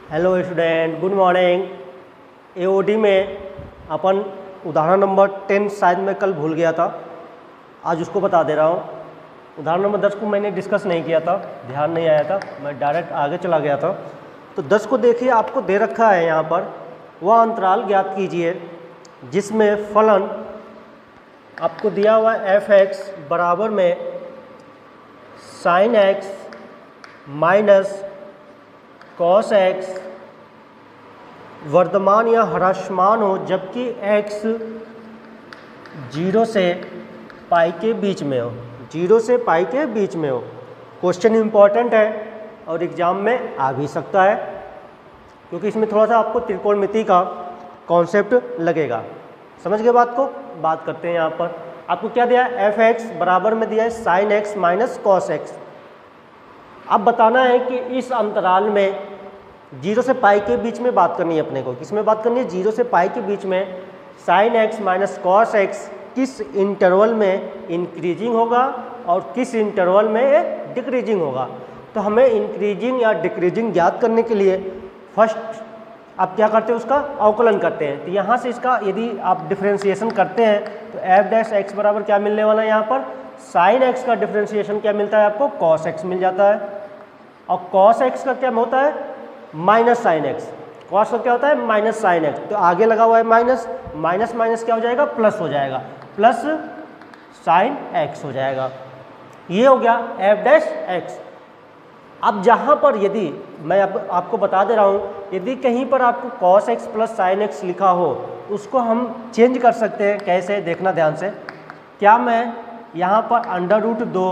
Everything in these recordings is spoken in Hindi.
Hello student, good morning. AOD में अपन उदाहरण नंबर 10 शायद मैं कल भूल गया था, आज उसको बता दे रहा हूँ। उदाहरण नंबर 10 को मैंने डिस्कस नहीं किया था, ध्यान नहीं आया था, मैं डायरेक्ट आगे चला गया था। तो 10 को देखिए, आपको दे रखा है यहाँ पर, वह अंतराल ज्ञात कीजिए जिसमें फलन आपको दिया हुआ f(x) बराबर में sin x minus cos x वर्तमान या ह्रासमान हो, जबकि x 0 से पाई के बीच में हो, 0 से पाई के बीच में हो। क्वेश्चन इम्पॉर्टेंट है और एग्जाम में आ भी सकता है, क्योंकि इसमें थोड़ा सा आपको त्रिकोणमिति का कॉन्सेप्ट लगेगा। समझ गए बात को? बात करते हैं। यहाँ पर आपको क्या दिया है, f(x) बराबर में दिया है sin x minus cos x। अब बताना है कि इस अंतराल में 0 से पाई के बीच में बात करनी है अपने को। किस में बात करनी है? 0 से पाई के बीच में sin x minus cos x किस इंटरवल में इंक्रीजिंग होगा और किस इंटरवल में डिक्रीजिंग होगा। तो हमें इंक्रीजिंग या डिक्रीजिंग ज्ञात करने के लिए फर्स्ट आप क्या करते हैं, उसका अवकलन करते हैं। तो यहाँ से इसका यदि आप डिफ्रेंशिएशन करते हैं तो f' बराबर क्या मिलने वाला है, यहाँ पर sin x का डिफ्रेंशिएशन क्या मिलता है आपको, cos x मिल जाता है। और cos x का क्या होता है, माइनस sin x। cos का क्या होता है, माइनस sin x। तो आगे लगा हुआ है माइनस, माइनस माइनस क्या हो जाएगा, प्लस हो जाएगा, प्लस sin x हो जाएगा। ये हो गया f'(x). अब जहाँ पर यदि मैं आपको बता दे रहा हूँ, यदि कहीं पर आपको cos x plus sin x लिखा हो, उसको हम चेंज कर सकते हैं। कैसे, देखना ध्यान से। क्या मैं यहाँ पर √2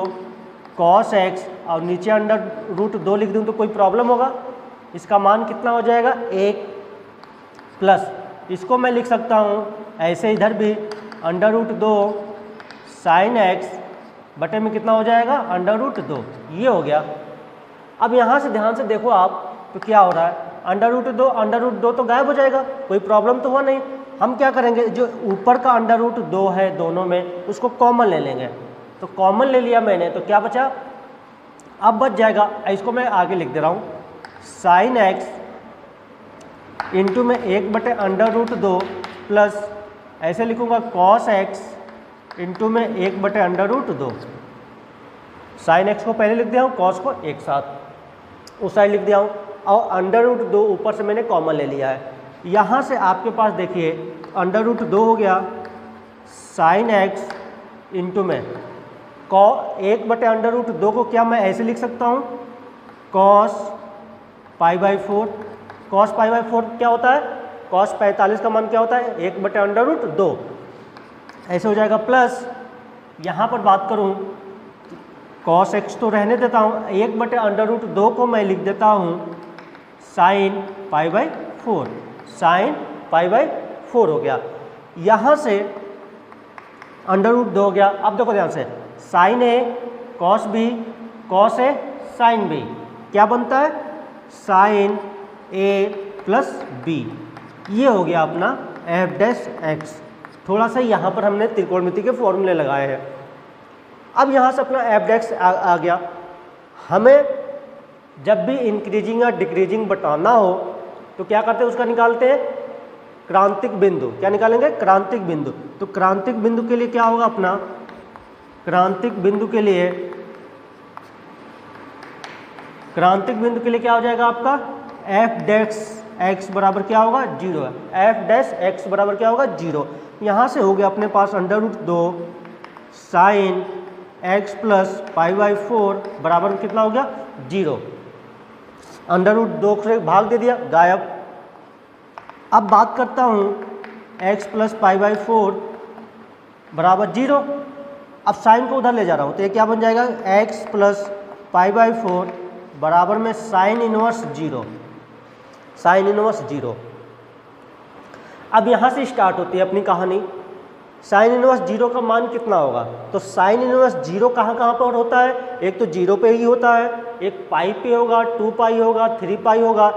cos x और नीचे √2 लिख दूँ तो कोई प्रॉब्लम होगा? इसका मान कितना हो जाएगा, 1 प्लस इसको मैं लिख सकता हूँ ऐसे, इधर भी √2 sin x बटे में कितना हो जाएगा, √2। ये हो गया। अब यहाँ से ध्यान से देखो आप, तो क्या हो रहा है, √2 तो गायब हो जाएगा, कोई प्रॉब्लम तो हुआ नहीं। हम क्या करेंगे, जो ऊपर का √2 है दोनों में, उसको कॉमन ले लेंगे। तो कॉमन ले लिया मैंने, तो क्या बचा, अब बच जाएगा, इसको मैं आगे लिख दे रहा हूँ, sin x इंटू में 1/√2 प्लस ऐसे लिखूँगा cos x इंटू में 1/√2। sin x को पहले लिख दिया हूँ, cos को एक साथ उस साइड लिख दिया हूँ, और √2 ऊपर से मैंने कॉमन ले लिया है। यहाँ से आपके पास देखिए √2 हो गया, sin x इंटू में 1/√2 को क्या मैं ऐसे लिख सकता हूँ, cos π/4। cos π/4 क्या होता है, cos 45 का मान क्या होता है, 1/√2, ऐसे हो जाएगा। प्लस यहाँ पर बात करूँ, cos x तो रहने देता हूँ, 1/√2 को मैं लिख देता हूँ sin π/4। sin π/4 हो गया। यहाँ से √2 हो गया। अब देखो ध्यान से, sin a cos b cos a sin b क्या बनता है, sin a प्लस b। ये हो गया अपना f'(x). थोड़ा सा यहाँ पर हमने त्रिकोणमिति के फॉर्मूले लगाए हैं। अब यहाँ से अपना f' आ गया। हमें जब भी इंक्रीजिंग या डिक्रीजिंग बताना हो तो क्या करते हैं, उसका निकालते हैं क्रांतिक बिंदु। क्या निकालेंगे, क्रांतिक बिंदु। तो क्रांतिक बिंदु के लिए क्या होगा अपना, क्रांतिक बिंदु के लिए क्या हो जाएगा आपका, f'(x) बराबर क्या होगा, 0 है। f'(x) बराबर क्या होगा, 0। यहाँ से हो गया अपने पास √2 sin x प्लस π/4 बराबर कितना हो गया, 0। √2 से भाग दे दिया, गायब। अब बात करता हूँ x प्लस π/4 बराबर 0। अब साइन को उधर ले जा रहा हूँ, तो ये क्या बन जाएगा, x प्लस π/4 बराबर में sin इनवर्स 0। sin inverse 0। अब यहाँ से स्टार्ट होती है अपनी कहानी। sin इनवर्स 0 का मान कितना होगा, तो sin इनवर्स 0 कहाँ पर होता है, एक तो 0 पे ही होता है, एक पाई पे होगा, 2 पाई होगा, 3 पाई होगा,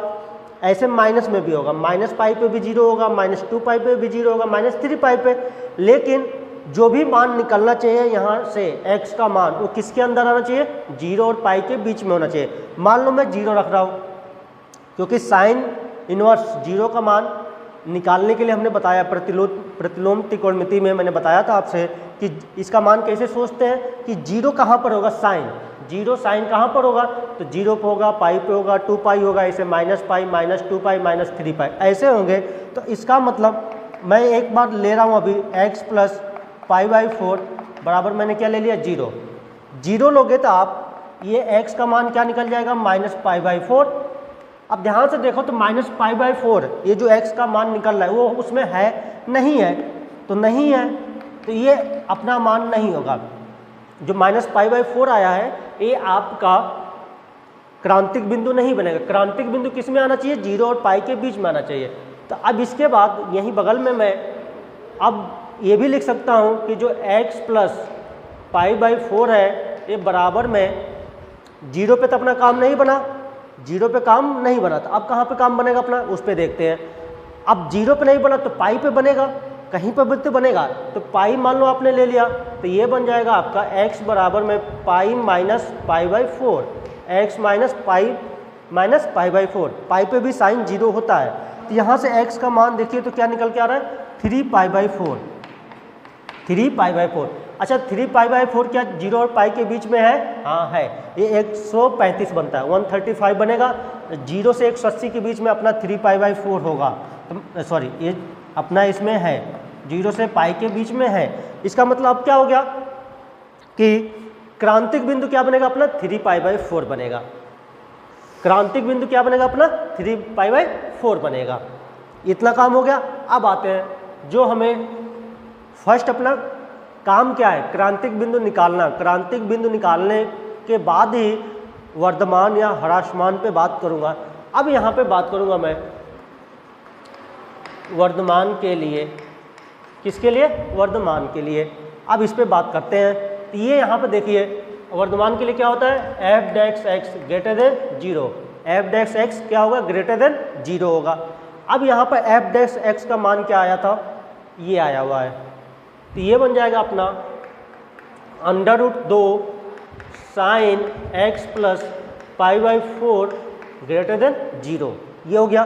ऐसे माइनस में भी होगा, -π पे भी 0 होगा, -2 पाई पे भी 0 होगा, -3 पाई पे। लेकिन जो भी मान निकलना चाहिए यहाँ से x का मान, वो किसके अंदर आना चाहिए, 0 और पाई के बीच में होना चाहिए। मान लो मैं 0 रख रहा हूँ, क्योंकि साइन इनवर्स 0 का मान निकालने के लिए हमने बताया प्रतिलोम त्रिकोणमिति में मैंने बताया था आपसे कि इसका मान कैसे सोचते हैं कि 0 कहाँ पर होगा, साइन 0 साइन कहाँ पर होगा, तो 0 पे होगा, पाई पे होगा, 2 पाई होगा, ऐसे माइनस पाई, माइनस 2 पाई, माइनस 3 पाई ऐसे होंगे। तो इसका मतलब मैं एक बार ले रहा हूँ अभी x प्लस पाई बाई 4 बराबर मैंने क्या ले लिया 0। 0 लोगे तो आप ये x का मान क्या निकल जाएगा, माइनस पाई बाई 4। अब ध्यान से देखो तो माइनस पाई बाई 4 ये जो x का मान निकल रहा है वो उसमें है नहीं है, तो नहीं है तो ये अपना मान नहीं होगा। जो माइनस पाई बाई 4 आया है ये आपका क्रांतिक बिंदु नहीं बनेगा। क्रांतिक बिंदु किस में आना चाहिए, 0 और पाई के बीच में आना चाहिए। तो अब इसके बाद यहीं बगल में मैं अब ये भी लिख सकता हूँ कि जो x प्लस पाई बाई 4 है ये बराबर में 0 पे तो अपना काम नहीं बना, 0 पे काम नहीं बना, तो अब कहाँ पे काम बनेगा अपना, उस पे देखते हैं। अब 0 पे नहीं बना तो पाई पे बनेगा, कहीं पर भी तो बनेगा। तो पाई मान लो आपने ले लिया तो ये बन जाएगा आपका x बराबर में pi minus pi by 4, x minus pi by 4। पाई पे भी साइन 0 होता है, तो यहाँ से x का मान देखिए तो क्या निकल के आ रहा है 3 पाई बाई 4, 3 पाई बाई 4। अच्छा 3 पाई बाई 4 क्या 0 और पाई के बीच में है, हाँ है, ये 135 बनता है, 135 बनेगा। 0 से 180 के बीच में अपना 3 पाई बाई 4 होगा, सॉरी ये अपना इसमें है 0 से पाई के बीच में है। इसका मतलब अब क्या हो गया कि क्रांतिक बिंदु क्या बनेगा अपना 3 पाई बाई 4 बनेगा। क्रांतिक बिंदु क्या बनेगा अपना 3 पाई बाई 4 बनेगा। इतना काम हो गया। अब आते हैं जो हमें फर्स्ट अपना काम क्या है, क्रांतिक बिंदु निकालना। क्रांतिक बिंदु निकालने के बाद ही वर्धमान या ह्रासमान पे बात करूँगा। अब यहाँ पे बात करूँगा मैं वर्धमान के लिए, किसके लिए, वर्धमान के लिए। अब इस पे बात करते हैं। तो ये यहाँ पे देखिए वर्धमान के लिए क्या होता है, एफ डैक्स एक्स ग्रेटर देन 0, एफ डैक्स एक्स क्या होगा, ग्रेटर देन 0 होगा। अब यहाँ पर एफ डैक्स एक्स का मान क्या आया था, ये आया हुआ है, तो ये बन जाएगा अपना √2 sign x plus pi by 4 greater than 0। ये हो गया,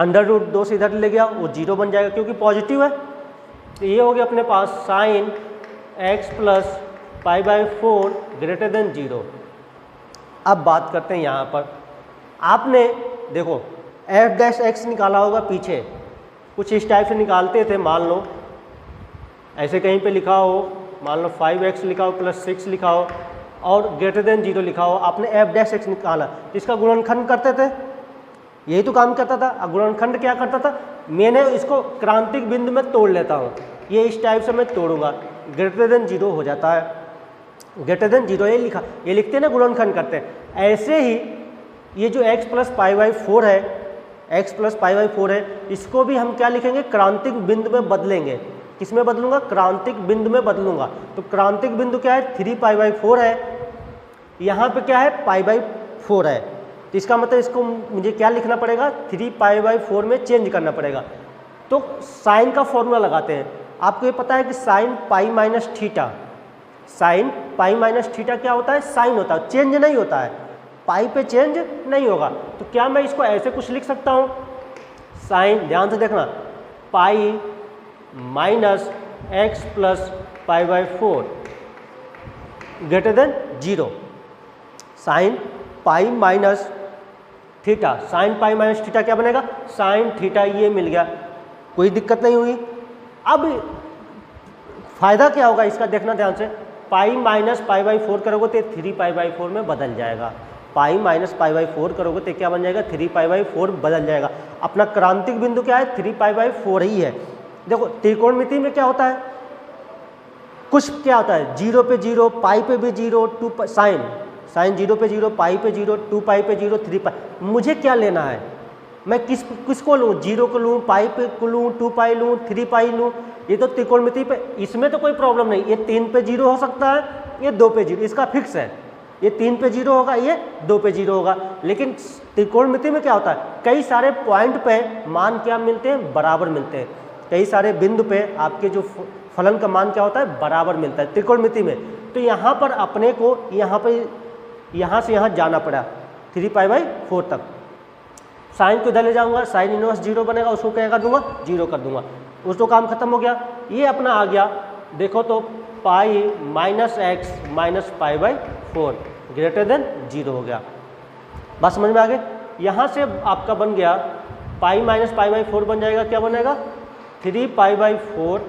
√2 से इधर ले गया वो 0 बन जाएगा क्योंकि पॉजिटिव है। तो ये हो गया अपने पास sine x plus pi by 4 greater than 0। अब बात करते हैं यहाँ पर, आपने देखो एफ डैश एक्स निकाला होगा पीछे, कुछ इस टाइप से निकालते थे। मान लो ऐसे कहीं पे लिखा हो, मान लो 5x लिखा हो प्लस 6 लिखा हो और ग्रेटर देन 0 लिखा हो, आपने एफ डैश एक्स निकाला, इसका गुणनखंड करते थे, यही तो काम करता था। अब गुणनखंड क्या करता था, मैंने इसको क्रांतिक बिंदु में तोड़ लेता हूँ, ये इस टाइप से मैं तोड़ूंगा, ग्रेटर देन 0 हो जाता है, ग्रेटर देन 0 ये लिखा, ये लिखते ना गुणनखंड करते हैं। ऐसे ही ये जो x प्लस पाई बाई 4 है, x प्लस पाई बाई 4 है, इसको भी हम क्या लिखेंगे, क्रांतिक बिंदु में बदलेंगे। किस में बदलूंगा, क्रांतिक बिंदु में बदलूंगा। तो क्रांतिक बिंदु क्या है, 3 पाई बाई 4 है, यहाँ पे क्या है पाई बाई 4 है। तो इसका मतलब इसको मुझे क्या लिखना पड़ेगा, 3 पाई बाई 4 में चेंज करना पड़ेगा। तो साइन का फॉर्मूला लगाते हैं। आपको ये पता है कि sign pi minus theta, sign pi minus theta क्या होता है, साइन होता है, चेंज नहीं होता है, पाई पे चेंज नहीं होगा। तो क्या मैं इसको ऐसे कुछ लिख सकता हूँ, साइन, ध्यान से देखना, पाई minus x plus pi by 4 greater than 0, sign pi minus theta, sign pi minus theta क्या बनेगा, साइन थीटा, ये मिल गया, कोई दिक्कत नहीं हुई। अब फायदा क्या होगा इसका देखना ध्यान से, पाई माइनस पाई बाई 4 करोगे तो 3 पाई बाई 4 में बदल जाएगा, पाई माइनस पाई बाई 4 करोगे तो क्या बन जाएगा, 3 पाई बाई 4 बदल जाएगा। अपना क्रांतिक बिंदु क्या है, 3 पाई बाई 4 ही है। देखो त्रिकोणमिति में क्या होता है, कुछ क्या होता है, 0 पे 0, पाई पे भी 0, 2 साइन, साइन 0 पे 0, पाई पे 0, 2 पाई पे 0, 3 पाई, मुझे क्या लेना है, मैं किसको लूँ, 0 को लूँ, पाई पे को लूँ, 2 पाई लूँ, 3 पाई लूँ, ये तो त्रिकोणमिति पे, इसमें तो कोई प्रॉब्लम नहीं, ये 3 पे 0 हो सकता है, ये 2 पे 0, इसका फिक्स है, ये 3 पे 0 होगा, ये 2 पे 0 होगा। लेकिन त्रिकोणमिति में क्या होता है, कई सारे पॉइंट पे मान क्या मिलते हैं, बराबर मिलते हैं, कई सारे बिंदु पे आपके जो फलन का मान क्या होता है, बराबर मिलता है त्रिकोणमिति में। तो यहाँ पर अपने को यहाँ से यहाँ जाना पड़ा, 3π/4 तक। साइन को इधर ले जाऊंगा, साइन इनवर्स 0 बनेगा, उसको क्या कर दूंगा 0 कर दूंगा, उसको काम खत्म हो गया। ये अपना आ गया, देखो तो pi minus x minus π/4 greater than 0 हो गया। बात समझ में आ गई। यहाँ से आपका बन गया पाई माइनस π/4 बन जाएगा, क्या बनेगा 3π/4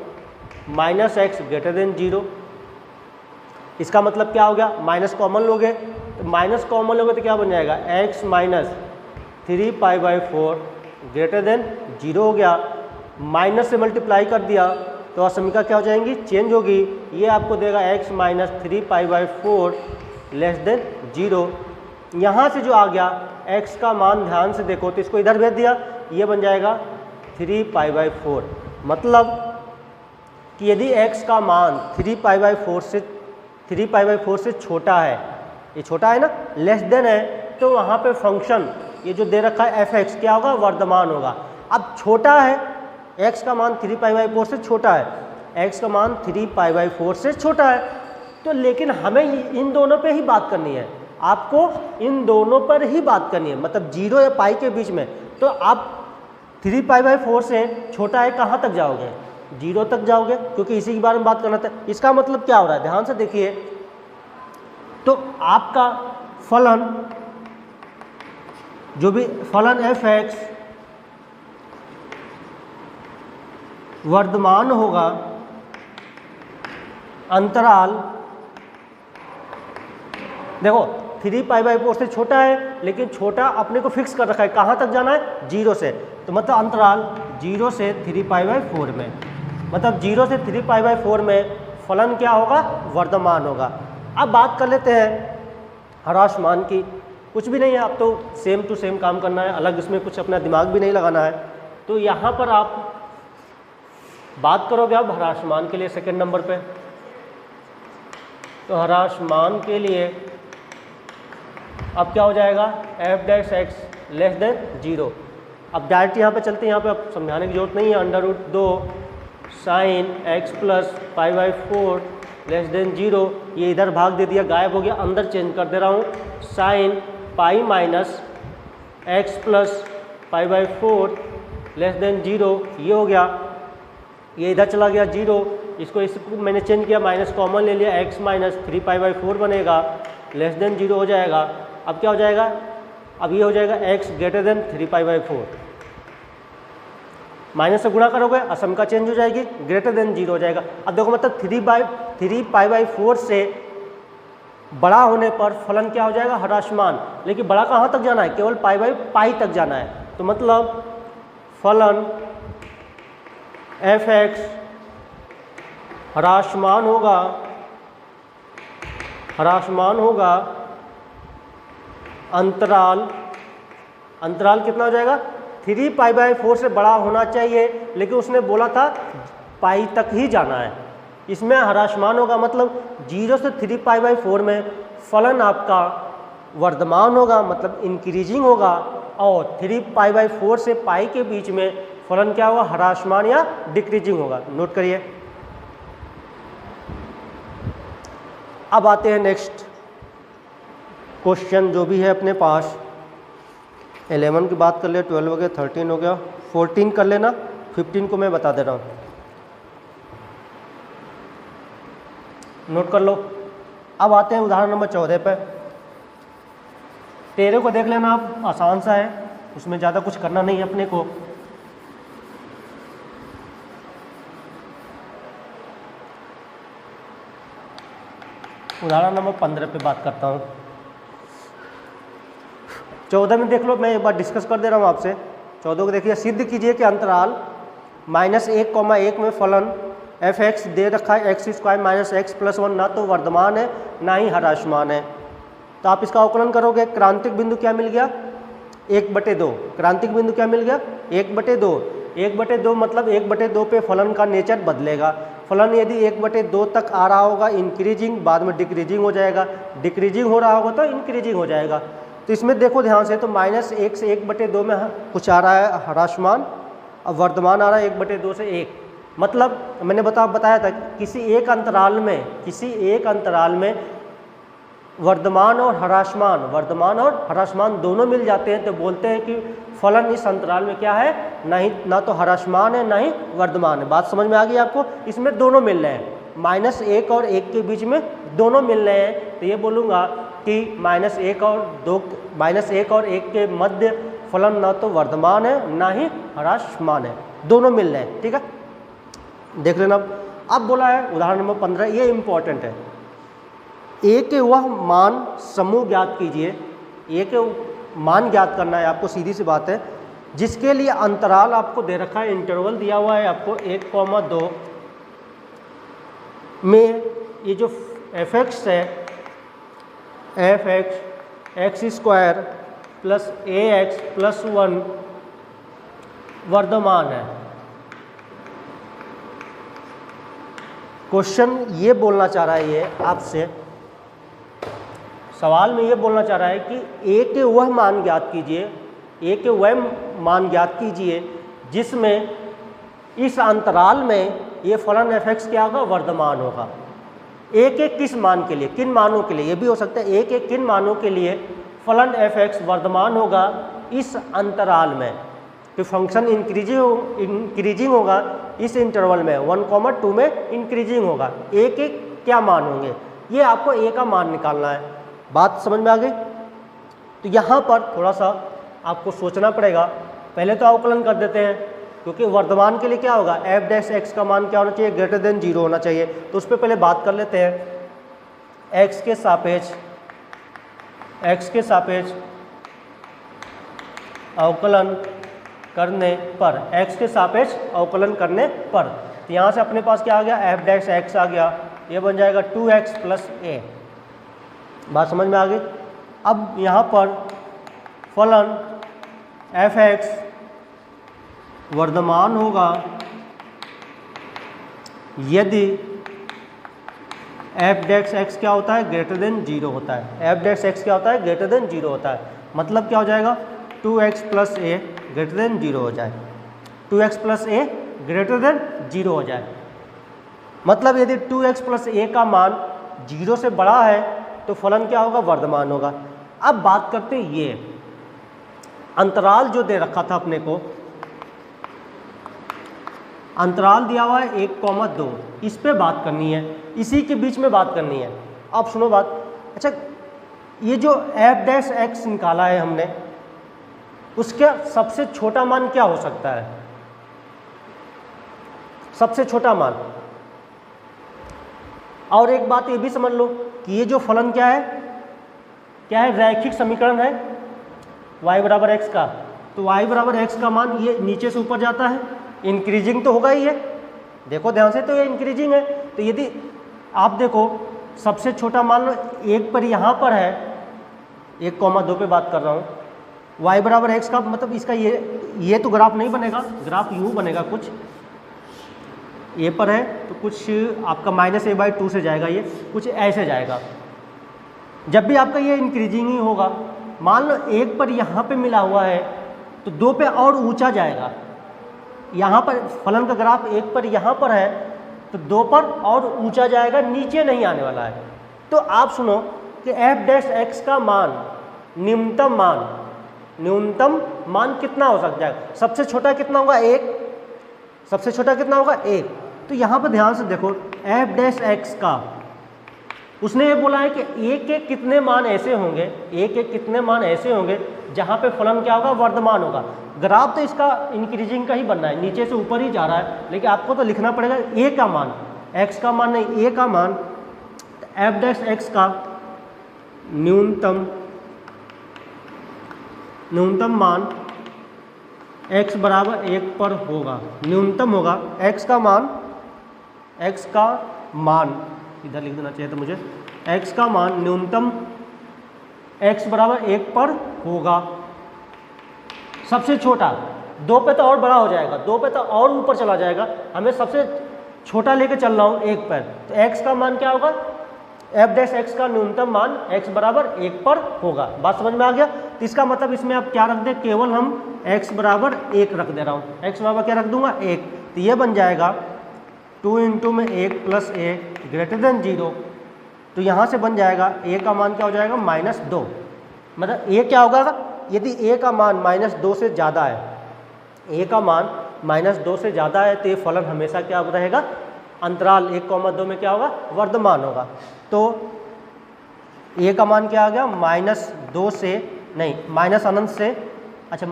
माइनस एक्स ग्रेटर देन 0। इसका मतलब क्या हो गया, माइनस कॉमन लोगे तो माइनस कॉमन लोगे तो क्या बन जाएगा एक्स माइनस 3π/4 ग्रेटर देन 0 हो गया। माइनस से मल्टीप्लाई कर दिया तो असमिका क्या हो जाएंगी, चेंज होगी। ये आपको देगा x माइनस 3π/4 लेस देन 0। यहाँ से जो आ गया x का मान ध्यान से देखो तो इसको इधर भेज दिया, ये बन जाएगा 3π/4। मतलब कि यदि x का मान 3π/4 से छोटा है, ये छोटा है ना, लेस देन है, तो वहाँ पे फंक्शन ये जो दे रखा है fx क्या होगा, वर्धमान होगा। अब छोटा है, x का मान 3π/4 से छोटा है, x का मान 3π/4 से छोटा है, तो लेकिन हमें इन दोनों पे ही बात करनी है, आपको इन दोनों पर ही बात करनी है, मतलब 0 या पाई के बीच में। तो आप 3π/4 से छोटा है कहाँ तक जाओगे, 0 तक जाओगे, क्योंकि इसी के बारे में बात करना था। इसका मतलब क्या हो रहा है, ध्यान से देखिए, तो आपका फलन, जो भी फलन f(x) वर्धमान होगा अंतराल, देखो 3π/4 से छोटा है, लेकिन छोटा अपने को फिक्स कर रखा है, कहाँ तक जाना है 0 से, तो मतलब अंतराल 0 से 3π/4 में, मतलब 0 से 3π/4 में फलन क्या होगा, वर्धमान होगा। अब बात कर लेते हैं ह्रासमान की। कुछ भी नहीं है, अब तो सेम टू सेम काम करना है, अलग इसमें कुछ अपना दिमाग भी नहीं लगाना है। तो यहाँ पर आप बात करोगे अब ह्रासमान के लिए सेकंड नंबर पे, तो ह्रासमान के लिए अब क्या हो जाएगा f(x) लेस देन 0। अब डायरेक्ट यहाँ पे चलते हैं, यहाँ पे अब समझाने की जरूरत नहीं है। √2 sine x plus π/4 less than 0, ये इधर भाग दे दिया, गायब हो गया, अंदर चेंज कर दे रहा हूँ, sine pi minus x plus π/4 less than 0, ये हो गया, ये इधर चला गया 0, इसको मैंने चेंज किया, माइनस कॉमन ले लिया, x माइनस 3π/4 बनेगा, लेस देन 0 हो जाएगा। अब क्या हो जाएगा, अब ये हो जाएगा x ग्रेटर देन 3π/4, माइनस से गुणा करोगे असमिका चेंज हो जाएगी, ग्रेटर देन 0 हो जाएगा। अब देखो मतलब 3π/4 से बड़ा होने पर फलन क्या हो जाएगा, ह्रासमान। लेकिन बड़ा कहाँ तक जाना है, केवल पाई तक जाना है, तो मतलब फलन f(x) ह्रासमान होगा अंतराल कितना हो जाएगा, 3π/4 से बड़ा होना चाहिए, लेकिन उसने बोला था पाई तक ही जाना है। इसमें ह्रासमान होगा मतलब 0 से 3π/4 में फलन आपका वर्धमान होगा, मतलब इंक्रीजिंग होगा, और 3π/4 से पाई के बीच में फलन क्या होगा, ह्रासमान या डिक्रीजिंग होगा। नोट करिए। अब आते हैं नेक्स्ट क्वेश्चन जो भी है अपने पास। 11 की बात कर ले, 12 हो गया, 13 हो गया, 14 कर लेना, 15 को मैं बता दे रहा हूँ, नोट कर लो। अब आते हैं उदाहरण नंबर 14 पे। 13 को देख लेना आप, आसान सा है, उसमें ज़्यादा कुछ करना नहीं है अपने को। उदाहरण नंबर 15 पे बात करता हूँ। 14 में देख लो, मैं एक बार डिस्कस कर दे रहा हूँ आपसे। 14 को देखिए, सिद्ध कीजिए कि अंतराल -1,1 में फलन f(x) दे रखा है x² माइनस x प्लस 1 ना तो वर्धमान है ना ही ह्रासमान है। तो आप इसका अवकलन करोगे, क्रांतिक बिंदु क्या मिल गया, 1/2। क्रांतिक बिंदु क्या मिल गया, 1/2। 1/2 मतलब 1/2 पे फलन का नेचर बदलेगा। फलन यदि 1/2 तक आ रहा होगा इंक्रीजिंग, बाद में डिक्रीजिंग हो जाएगा, डिक्रीजिंग हो रहा होगा तो इंक्रीजिंग हो जाएगा। तो इसमें देखो ध्यान से, तो -1 से 1/2 में कुछ आ रहा है ह्रासमान, अब वर्धमान आ रहा है 1/2 से 1। मतलब मैंने बताया था किसी एक अंतराल में वर्धमान और ह्रासमान दोनों मिल जाते हैं तो बोलते हैं कि फलन इस अंतराल में क्या है, नहीं ना तो ह्रासमान है ना ही वर्धमान है। बात समझ में आ गई आपको? इसमें दोनों मिल रहे हैं, -1 और 1 के बीच में दोनों मिल रहे हैं, तो ये बोलूँगा कि -1 और 1 के मध्य फलन ना तो वर्धमान है ना ही ह्रासमान है, दोनों मिल रहे हैं। ठीक है, देख लेना। अब बोला है उदाहरण नंबर 15, ये इम्पॉर्टेंट है। ए के वह मान समूह ज्ञात कीजिए, ए के मान ज्ञात करना है आपको, सीधी सी बात है, जिसके लिए अंतराल आपको दे रखा है, इंटरवल दिया हुआ है आपको 1,2 में ये जो f(x) है, f(x) x² plus ax plus 1 Varthaman है। क्वेश्चन ये बोलना चाह रहा है, ये आपसे सवाल में ये बोलना चाह रहा है कि a के वह मान ज्ञात कीजिए, a के वह मान ज्ञात कीजिए जिसमें इस अंतराल में ये फलन f(x) क्या होगा, वर्धमान होगा। a के किस मान के लिए, किन मानों के लिए, ये भी हो सकता है a के किन मानों के लिए फलन f(x) वर्धमान होगा इस अंतराल में, तो फंक्शन इंक्रीजिंग होगा इस इंटरवल में, 1,2 में इंक्रीजिंग होगा। a के क्या मान होंगे, ये आपको a का मान निकालना है। बात समझ में आ गई? तो यहाँ पर थोड़ा सा आपको सोचना पड़ेगा। पहले तो अवकलन कर देते हैं, क्योंकि वर्धमान के लिए क्या होगा, f(x) का मान क्या होना चाहिए, >0 होना चाहिए। तो उस पर पहले बात कर लेते हैं। x के सापेक्ष अवकलन करने पर, x के सापेक्ष अवकलन करने पर, तो यहाँ से अपने पास क्या आ गया, f(x) आ गया, ये बन जाएगा 2x प्लस a। बात समझ में आ गई? अब यहाँ पर फलन f(x) वर्धमान होगा यदि f(x) क्या होता है, >0 होता है। f(x) क्या होता है, >0 होता है। मतलब क्या हो जाएगा, 2x प्लस a >0 हो जाए, 2x प्लस a >0 हो जाए। मतलब यदि 2x प्लस a का मान 0 से बड़ा है तो फलन क्या होगा, वर्धमान होगा। अब बात करते हैं ये अंतराल जो दे रखा था अपने को, अंतराल दिया हुआ है 1,2, इस पे बात करनी है, इसी के बीच में बात करनी है। अब सुनो बात, अच्छा ये जो f(x) निकाला है हमने, उसका सबसे छोटा मान क्या हो सकता है, सबसे छोटा मान। और एक बात ये भी समझ लो कि ये जो फलन क्या है, रैखिक समीकरण है y बराबर x का, तो y बराबर x का मान ये नीचे से ऊपर जाता है, इंक्रीजिंग तो होगा ही है, देखो ध्यान से, तो ये इंक्रीजिंग है। तो यदि आप देखो सबसे छोटा मान लो 1 पर यहाँ पर है, 1,2 पे बात कर रहा हूँ, y बराबर x का मतलब इसका ये तो ग्राफ नहीं बनेगा, ग्राफ यूँ बनेगा, कुछ a पर है तो कुछ आपका -a/2 से जाएगा, ये कुछ ऐसे जाएगा। जब भी आपका ये इंक्रीजिंग ही होगा, मान लो 1 पर यहाँ पे मिला हुआ है तो 2 पे और ऊंचा जाएगा। यहाँ पर फलन का ग्राफ 1 पर यहाँ पर है तो 2 पर और ऊंचा जाएगा, नीचे नहीं आने वाला है। तो आप सुनो कि f(x) का मान, न्यूनतम मान कितना हो सकता है, सबसे छोटा कितना होगा, 1, सबसे छोटा कितना होगा, 1। तो यहाँ पर ध्यान से देखो f(x) का, उसने ये बोला है कि a के कितने मान ऐसे होंगे, a के कितने मान ऐसे होंगे जहाँ पे फलन क्या होगा, वर्धमान होगा। ग्राफ तो इसका इंक्रीजिंग का ही बनना है, नीचे से ऊपर ही जा रहा है, लेकिन आपको तो लिखना पड़ेगा a का मान, x का मान नहीं, a का मान। f(x) का न्यूनतम मान x बराबर 1 पर होगा, न्यूनतम होगा x का मान, इधर लिख देना चाहिए था मुझे, x का मान न्यूनतम x बराबर 1 पर होगा। सबसे छोटा 2 पे तो और बड़ा हो जाएगा, 2 पे तो और ऊपर चला जाएगा, हमें सबसे छोटा लेके चल रहा हूँ 1 पर, तो x का मान क्या होगा, f(x) का न्यूनतम मान x बराबर 1 पर होगा। बात समझ में आ गया? तो इसका मतलब इसमें अब क्या रख दे, केवल हम x बराबर 1 रख दे रहा हूँ, x बराबर क्या रख दूंगा, 1। तो ये बन जाएगा 2 × में 1 + a > 0, तो यहाँ से बन जाएगा a का मान क्या हो जाएगा -2, मतलब a क्या होगा, यदि a का मान -2 से ज़्यादा है, a का मान -2 से ज़्यादा है तो ये फलन हमेशा क्या रहेगा, अंतराल 1,2 में क्या होगा, वर्धमान होगा। तो a का मान क्या आ गया, -2 से नहीं माइनस अनंत से, अच्छा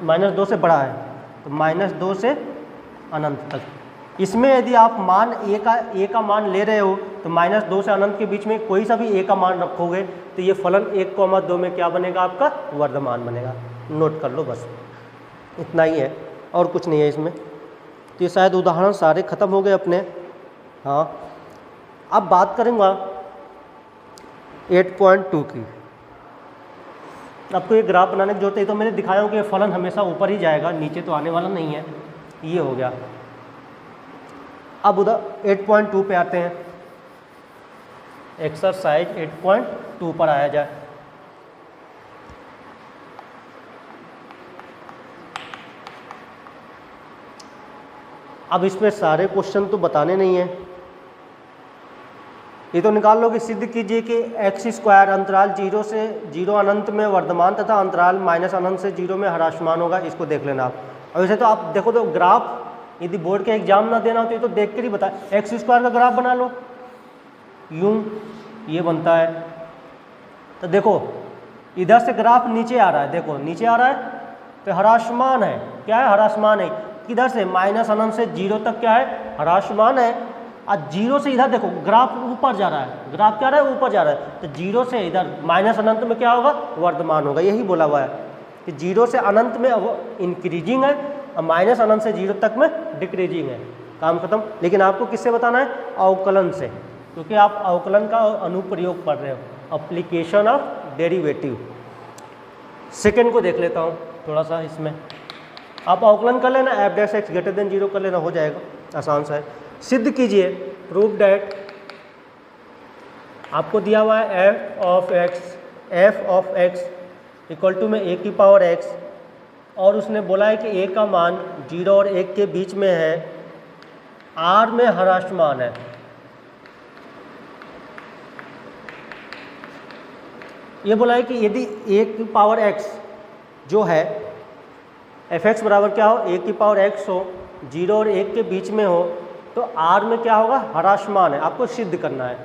-2 से बड़ा है तो -2 से अनंत तक। इसमें यदि आप मान a का मान ले रहे हो तो -2 से अनंत के बीच में कोई सा भी a का मान रखोगे तो ये फलन 1,2 में क्या बनेगा, आपका वर्धमान बनेगा। नोट कर लो, बस इतना ही है और कुछ नहीं है इसमें। तो ये शायद उदाहरण सारे खत्म हो गए अपने। हाँ, अब बात करूँगा 8.2 की। आपको ये ग्राफ बनाने की जरूरत है, तो मैंने दिखाया हूँ कि फलन हमेशा ऊपर ही जाएगा, नीचे तो आने वाला नहीं है। ये हो गया। अब उधर 8.2 पे आते हैं, एक्सरसाइज 8.2 पर आया जाए। अब इसमें सारे क्वेश्चन तो बताने नहीं है, ये तो निकाल लो कि सिद्ध कीजिए कि x² अंतराल 0 से 0 अनंत में वर्धमान तथा अंतराल -अनंत से 0 में ह्रासमान होगा। इसको देख लेना आप। और वैसे तो आप देखो तो ग्राफ, यदि बोर्ड के एग्जाम ना देना हो तो ये तो देख कर ही बता, x² का ग्राफ बना लो, यूं ये बनता है। तो देखो इधर से ग्राफ नीचे आ रहा है, देखो नीचे आ रहा है तो ह्रासमान है। क्या है, ह्रासमान है। किधर से, -अनंत से 0 तक क्या है, ह्रासमान है। और 0 से इधर देखो ग्राफ ऊपर जा रहा है, ग्राफ क्या रहा है, ऊपर जा रहा है। तो 0 से इधर -अनंत में क्या होगा, वर्धमान होगा। यही बोला हुआ है कि 0 से अनंत में इंक्रीजिंग है और -अनंत से 0 तक में डिक्रीजिंग है। काम खत्म। लेकिन आपको किससे बताना है, अवकलन से, क्योंकि आप अवकलन का अनुप्रयोग पढ़ रहे हो, एप्लीकेशन ऑफ डेरिवेटिव। सेकेंड को देख लेता हूँ थोड़ा सा। इसमें आप अवकलन कर लेना, f' > 0 कर लेना, हो जाएगा, आसान सा है। सिद्ध कीजिए, प्रूव डैट, आपको दिया हुआ है f of x equal to में a⁴x, और उसने बोला है कि a का मान 0 और 1 के बीच में है, r में ह्रासमान है। ये बोला है कि यदि a⁴x जो है f(x) बराबर क्या हो, a⁴x हो, 0 और 1 के बीच में हो, तो r में क्या होगा, ह्रासमान है। आपको सिद्ध करना है।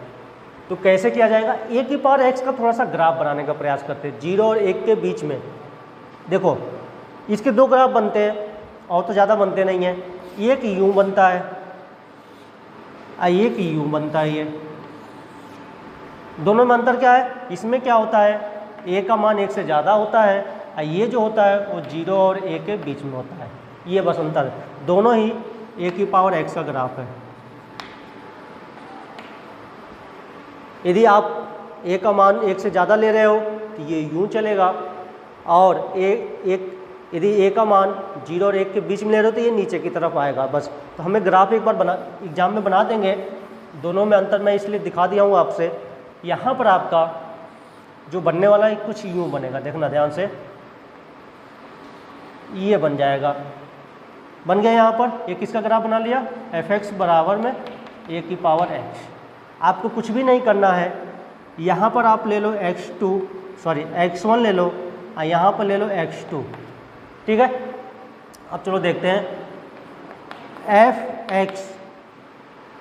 तो कैसे किया जाएगा, a⁴x का थोड़ा सा ग्राफ बनाने का प्रयास करते हैं 0 और 1 के बीच में। देखो इसके दो ग्राफ बनते हैं और तो ज़्यादा बनते नहीं हैं। एक यूँ बनता है और एक यूँ बनता है। ये दोनों में अंतर क्या है, इसमें क्या होता है, a का मान 1 से ज़्यादा होता है और ये जो होता है वो 0 और 1 के बीच में होता है। ये बस अंतर है, दोनों ही a⁴x का ग्राफ है। यदि आप a का मान 1 से ज़्यादा ले रहे हो तो ये यूँ चलेगा, और यदि a का मान 0 और 1 के बीच में ले रहे हो तो ये नीचे की तरफ आएगा। बस तो हमें ग्राफ एक बार एग्जाम में बना देंगे। दोनों में अंतर मैं इसलिए दिखा दिया हूँ आपसे। यहाँ पर आपका जो बनने वाला है कुछ यूँ बनेगा, देखना ध्यान से, ये बन जाएगा। बन गया। यहाँ पर एक किसका ग्राफ बना लिया, f(x) बराबर में a⁴x। आपको कुछ भी नहीं करना है, यहाँ पर आप ले लो x1 ले लो और यहाँ पर ले लो x2, ठीक है। अब चलो देखते हैं,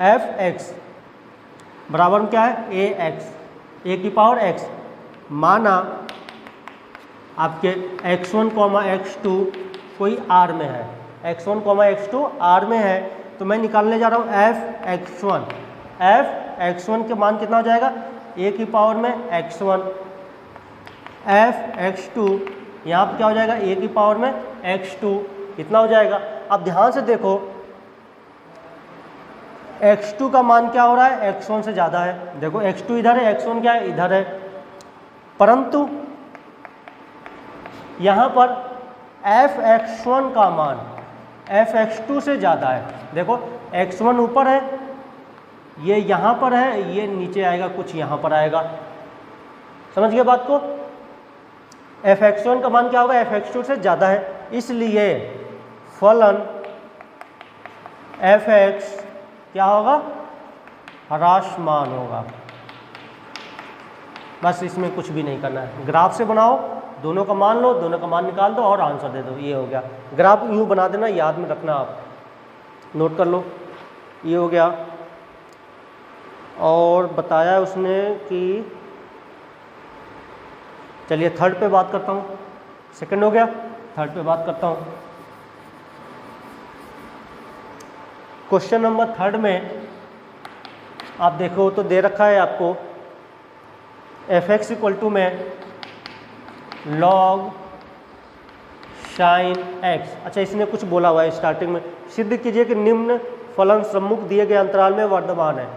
f(x) बराबर में क्या है, a⁴x। माना आपके x1, x2 कोई r में है, x1, x2 r में है, तो मैं निकालने जा रहा हूँ f(x1) के मान कितना हो जाएगा, a⁴ में x1, f(x2) यहाँ पर क्या हो जाएगा, a⁴ में x2, इतना हो जाएगा। अब ध्यान से देखो, x2 का मान क्या हो रहा है, x1 से ज़्यादा है। देखो x2 इधर है, x1 क्या है, इधर है, परंतु यहाँ पर f(x1) का मान f(x2) से ज़्यादा है। देखो x1 ऊपर है, ये यहाँ पर है, ये नीचे आएगा, कुछ यहाँ पर आएगा। समझ गए बात को। f(x1) का मान क्या होगा, f(x2) से ज़्यादा है, इसलिए फलन f(x) क्या होगा, ह्रासमान होगा। बस इसमें कुछ भी नहीं करना है। ग्राफ से बनाओ, दोनों का मान लो, दोनों का मान निकाल दो और आंसर दे दो, ये हो गया। ग्राफ यूँ बना देना, याद में रखना, आप नोट कर लो, ये हो गया। और बताया उसने कि चलिए थर्ड पे बात करता हूँ, सेकंड हो गया, थर्ड पे बात करता हूँ। क्वेश्चन नंबर थर्ड में आप देखो तो दे रखा है आपको f(x) इक्वल टू में log sin x। अच्छा, इसने कुछ बोला हुआ है स्टार्टिंग में, सिद्ध कीजिए कि निम्न फलन सम्मुख दिए गए अंतराल में वर्तमान है।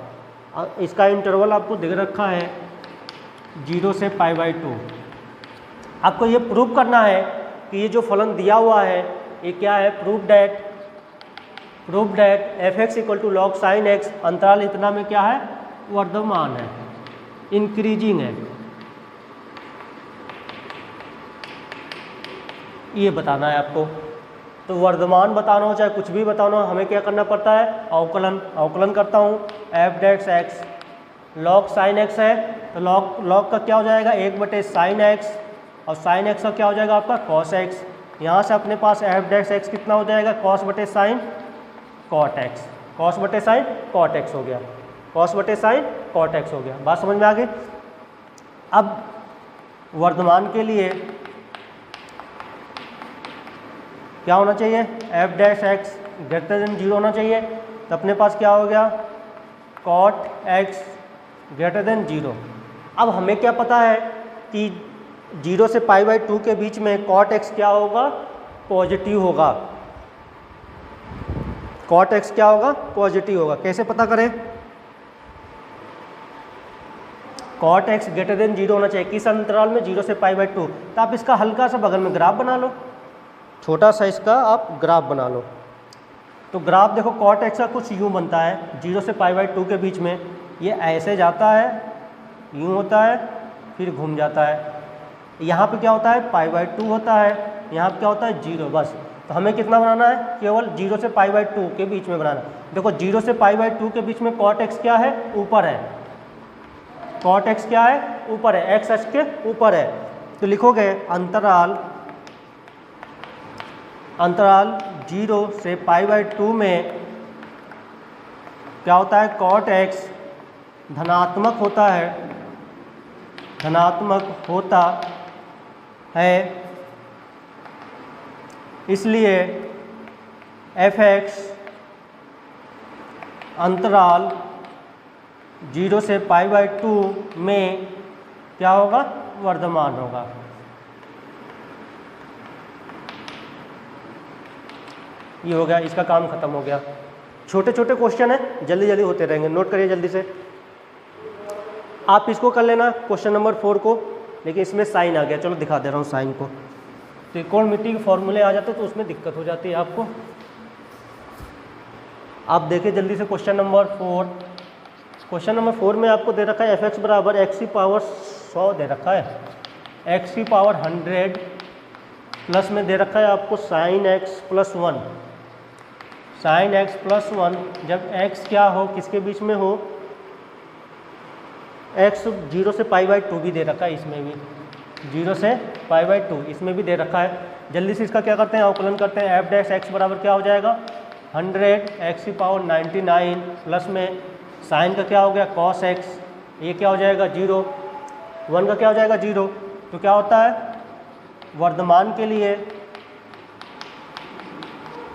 इसका इंटरवल आपको दे रखा है 0 से π/2। आपको ये प्रूव करना है कि ये जो फलन दिया हुआ है ये क्या है, prove that f(x) equal to log sin x अंतराल इतना में क्या है, वर्धमान है, इंक्रीजिंग है। ये बताना है आपको। तो वर्धमान बताना हो चाहे कुछ भी बताना हो, हमें क्या करना पड़ता है, अवकलन करता हूँ। f(x) log sin x है तो log का क्या हो जाएगा, 1/sin x, और sin x का क्या हो जाएगा आपका cos x। यहाँ से अपने पास f(x) कितना हो जाएगा, cos/sin cot x, cos/sin cot x हो गया, cos/sin cot x हो गया। बात समझ में आ गई। अब वर्धमान के लिए क्या होना चाहिए, f(x) ग्रेटर देन 0 होना चाहिए। तो अपने पास क्या हो गया, cot x ग्रेटर देन 0। अब हमें क्या पता है कि 0 से π/2 के बीच में cot x क्या होगा, पॉजिटिव होगा। cot x क्या होगा, पॉजिटिव होगा। कैसे पता करें, cot x ग्रेटर देन 0 होना चाहिए किस अंतराल में, 0 से π/2। तो आप इसका हल्का सा बगल में ग्राफ बना लो, छोटा सा इसका आप ग्राफ बना लो। तो ग्राफ देखो cot x का कुछ यूँ बनता है, 0 से π/2 के बीच में ये ऐसे जाता है, यूँ होता है, फिर घूम जाता है। यहाँ पे क्या होता है, π/2 होता है, यहाँ पे क्या होता है 0 बस। तो हमें कितना बनाना है, केवल 0 से π/2 के बीच में बनाना है। देखो 0 से π/2 के बीच में cot x क्या है, ऊपर है, cot x क्या है, ऊपर है, x अक्ष के ऊपर है। तो लिखोगे अंतराल 0 से π/2 में क्या होता है, cot x धनात्मक होता है, इसलिए f(x) अंतराल 0 से π/2 में क्या होगा, वर्धमान होगा। ये हो गया, इसका काम खत्म हो गया। छोटे छोटे क्वेश्चन है, जल्दी जल्दी होते रहेंगे, नोट करिए जल्दी से। आप इसको कर लेना क्वेश्चन नंबर 4 को, लेकिन इसमें साइन आ गया, चलो दिखा दे रहा हूँ साइन को। त्रिकोणमिति के फॉर्मूले आ जाते तो उसमें दिक्कत हो जाती है आपको। आप देखिए जल्दी से क्वेश्चन नंबर 4। क्वेश्चन नंबर 4 में आपको दे रखा है f(x) बराबर x⁻100 दे रखा है, x⁻100 प्लस में दे रखा है आपको sin x + 1। sin x + 1 जब x क्या हो, किसके बीच में हो, x 0 से π/2 भी दे रखा है, इसमें भी 0 से π/2 इसमें भी दे रखा है। जल्दी से इसका क्या करते हैं, अवकलन करते हैं। f(x) बराबर क्या हो जाएगा, 100 x⁻99 प्लस में साइन का क्या हो गया, cos x, ये क्या हो जाएगा 0, 1 का क्या हो जाएगा 0। तो क्या होता है, वर्धमान के लिए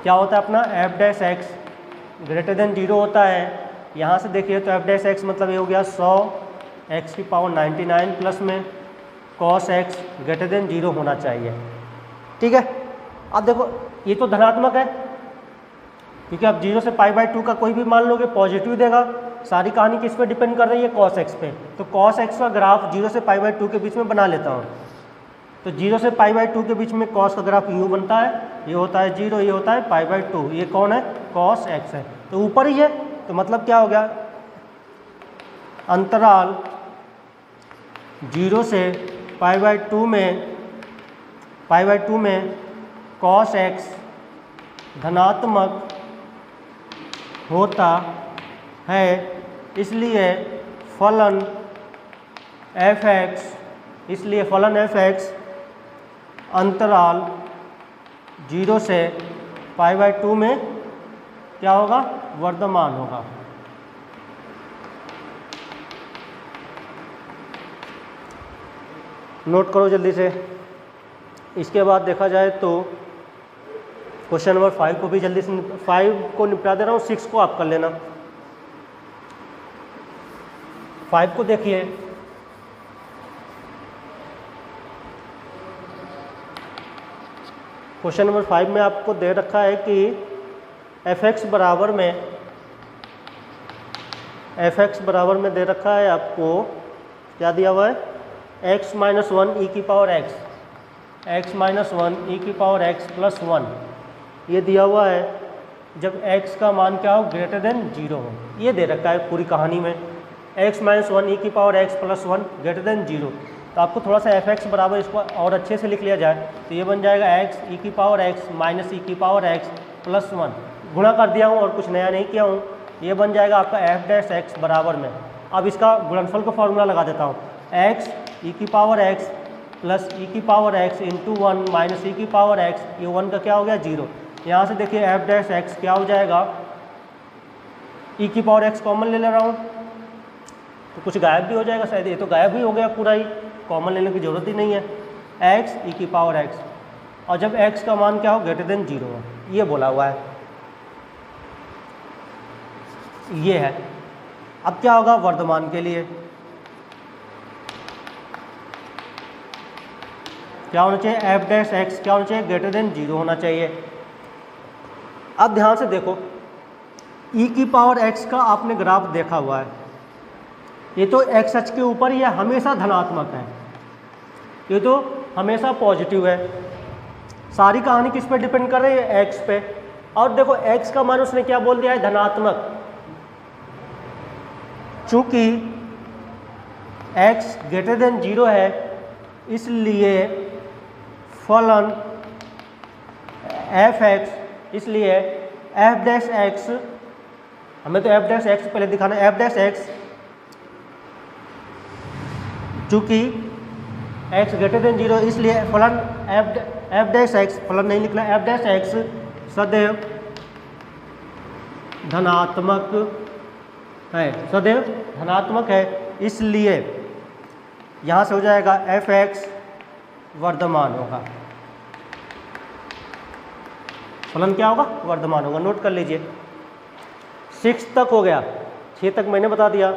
क्या होता है अपना f(x) ग्रेटर देन 0 होता है। यहाँ से देखिए तो f(x) मतलब ये हो गया 100 x⁻99 प्लस में cos x ग्रेटर देन 0 होना चाहिए। ठीक है, अब देखो ये तो धनात्मक है, क्योंकि आप 0 से π/2 का कोई भी मान लोगे पॉजिटिव देगा। सारी कहानी किस पे डिपेंड कर रही है, cos x पे। तो cos x का ग्राफ 0 से π/2 के बीच में बना लेता हूँ। तो 0 से π/2 के बीच में cos का ग्राफ यूँ बनता है, ये होता है 0, ये होता है π/2, ये कौन है, cos x है, तो ऊपर ही है। तो मतलब क्या हो गया, अंतराल 0 से π/2 में cos x धनात्मक होता है, इसलिए फलन एफ एक्स, इसलिए फलन एफ एक्स अंतराल 0 से π/2 में क्या होगा, वर्धमान होगा। नोट करो जल्दी से। इसके बाद देखा जाए तो क्वेश्चन नंबर 5 को भी जल्दी से 5 को निपटा दे रहा हूँ, 6 को आप कर लेना। 5 को देखिए, क्वेश्चन नंबर 5 में आपको दे रखा है कि एफ एक्स बराबर में दे रखा है आपको, क्या दिया हुआ है, x - 1 e की पावर x, x - 1 e की पावर x प्लस 1, ये दिया हुआ है जब x का मान क्या हो, ग्रेटर देन 0 हो। ये दे रखा है पूरी कहानी में, x - 1 e की power x plus 1 greater than 0। तो आपको थोड़ा सा एफ एक्स बराबर इसको और अच्छे से लिख लिया जाए तो ये बन जाएगा x e की पावर x माइनस e की पावर x प्लस 1, गुणा कर दिया हूँ और कुछ नया नहीं किया हूँ। ये बन जाएगा आपका एफ डैश एक्स बराबर में, अब इसका गुणनफल का फॉर्मूला लगा देता हूँ, x e की पावर x प्लस e की power x into 1 minus e की पावर x, ये 1 का क्या हो गया, 0। यहाँ से देखिए एफ डैश एक्स क्या हो जाएगा, e की पावर x कॉमन ले रहा हूँ तो कुछ गायब भी हो जाएगा शायद, ये तो गायब ही हो गया पूरा ही, कॉमन लेने की ज़रूरत ही नहीं है, x e की पावर x, और जब x का मान क्या हो, ग्रेटर देन 0 हो, ये बोला हुआ है, ये है। अब क्या होगा वर्धमान के लिए, क्या होना चाहिए, एफ डैश एक्स क्या होना चाहिए, ग्रेटर देन 0 होना चाहिए। अब ध्यान से देखो, e की पावर x का आपने ग्राफ देखा हुआ है, ये तो x अक्ष के ऊपर ही है, हमेशा धनात्मक है, ये तो हमेशा पॉजिटिव है। सारी कहानी किस पे डिपेंड कर रही है, x पे। और देखो x का मान उसने क्या बोल दिया है, धनात्मक, चूंकि x ग्रेटर देन 0 है इसलिए फलन एफ एक्स, इसलिए एफ डैश एक्स, हमें तो एफ डैश एक्स पहले दिखाना है, एफ डैश एक्स चूँकि x ग्रेटर देन 0 इसलिए फलन एफ डैश एक्स, फलन नहीं लिखना, एफ डैश एक्स सदैव धनात्मक है, सदैव धनात्मक है, इसलिए यहाँ से हो जाएगा एफ एक्स वर्धमान होगा, फलन क्या होगा, वर्धमान होगा। नोट कर लीजिए, 6 तक हो गया, 6 तक मैंने बता दिया।